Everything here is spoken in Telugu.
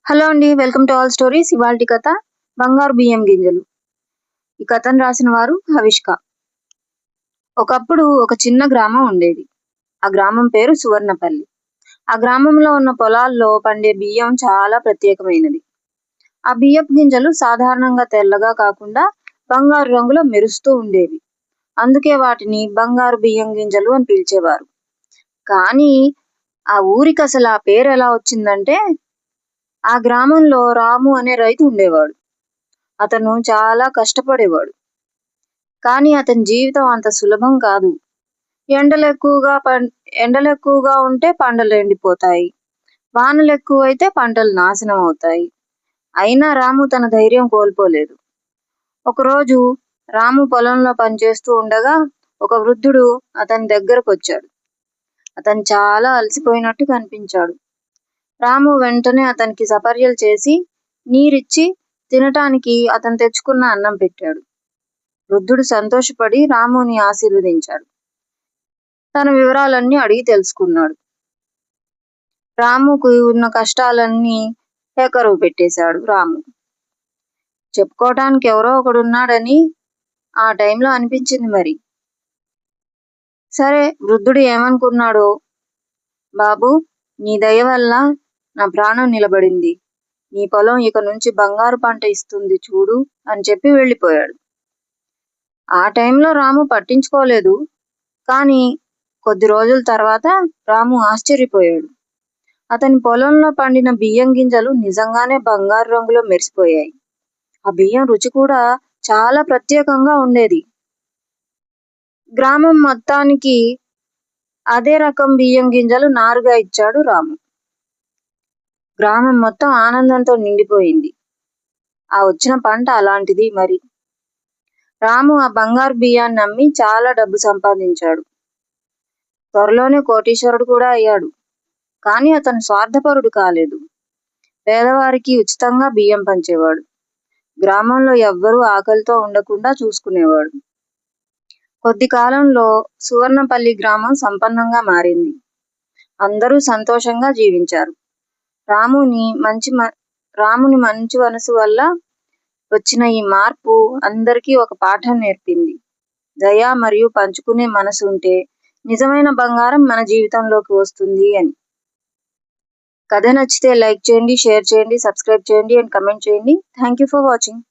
హలో అండి. Welcome to all stories. ఇవాల్టి కథ బంగారు బియ్యం గింజలు. ఈ కథను రాసిన వారు హవిష్క. ఒకప్పుడు ఒక చిన్న గ్రామం ఉండేది. ఆ గ్రామం పేరు సువర్ణపల్లి. ఆ గ్రామంలో ఉన్న పొలాల్లో పండే బియ్యం చాలా ప్రత్యేకమైనది. ఆ బియ్యపు గింజలు సాధారణంగా తెల్లగా కాకుండా బంగారు రంగులో మెరుస్తూ ఉండేవి. అందుకే వాటిని బంగారు బియ్యం గింజలు అని పిలిచేవారు. కానీ ఆ ఊరికి అసలు ఆ పేరు ఎలా వచ్చిందంటే, ఆ గ్రామంలో రాము అనే రైతు ఉండేవాడు. అతను చాలా కష్టపడేవాడు. కానీ అతని జీవితం అంత సులభం కాదు. ఎండలెక్కువగా ఉంటే పంటలు ఎండిపోతాయి. వానలెక్కువైతే పంటలు నాశనం అవుతాయి. అయినా రాము తన ధైర్యం కోల్పోలేదు. ఒకరోజు రాము పొలంలో పనిచేస్తూ ఉండగా ఒక వృద్ధుడు అతని దగ్గరకొచ్చాడు. అతను చాలా అలసిపోయినట్టు కనిపించాడు. రాము వెంటనే అతనికి సపర్యలు చేసి నీరిచ్చి తినటానికి అతను తెచ్చుకున్న అన్నం పెట్టాడు. వృద్ధుడు సంతోషపడి రాముని ఆశీర్వదించాడు. తన వివరాలన్నీ అడిగి తెలుసుకున్నాడు. రాముకు ఉన్న కష్టాలన్నీ ఏకరువు పెట్టేశాడు రాము. చెప్పుకోవటానికి ఎవరో ఒకడున్నాడని ఆ టైంలో అనిపించింది మరి. సరే, వృద్ధుడు ఏమనుకున్నాడో, బాబు, నీ దయ వల్ల నా ప్రాణం నిలబడింది. నీ పొలం ఇక నుంచి బంగారు పంట ఇస్తుంది చూడు అని చెప్పి వెళ్ళిపోయాడు. ఆ టైంలో రాము పట్టించుకోలేదు. కానీ కొద్ది రోజుల తర్వాత రాము ఆశ్చర్యపోయాడు. అతని పొలంలో పండిన బియ్యం గింజలు నిజంగానే బంగారు రంగులో మెరిసిపోయాయి. ఆ బియ్యం రుచి కూడా చాలా ప్రత్యేకంగా ఉండేది. గ్రామం మొత్తానికి అదే రకం బియ్యం గింజలు నారుగా ఇచ్చాడు రాము. గ్రామం మొత్తం ఆనందంతో నిండిపోయింది. ఆ వచ్చిన పంట అలాంటిది మరి. రాము ఆ బంగారు బియ్యాన్ని అమ్మి చాలా డబ్బు సంపాదించాడు. త్వరలోనే కోటీశ్వరుడు కూడా అయ్యాడు. కానీ అతను స్వార్థపరుడు కాలేదు. పేదవారికి ఉచితంగా బియ్యం పంచేవాడు. గ్రామంలో ఎవ్వరూ ఆకలితో ఉండకుండా చూసుకునేవాడు. కొద్ది కాలంలో సువర్ణపల్లి గ్రామం సంపన్నంగా మారింది. అందరూ సంతోషంగా జీవించారు. రాముని మంచి మనసు వల్ల వచ్చిన ఈ మార్పు అందరికీ ఒక పాఠం నేర్పింది. దయ మరియు పంచుకునే మనసు ఉంటే నిజమైన బంగారం మన జీవితంలోకి వస్తుంది అని. కథ నచ్చితే లైక్ చేయండి, షేర్ చేయండి, సబ్స్క్రైబ్ చేయండి అండ్ కమెంట్ చేయండి. Thank you for watching.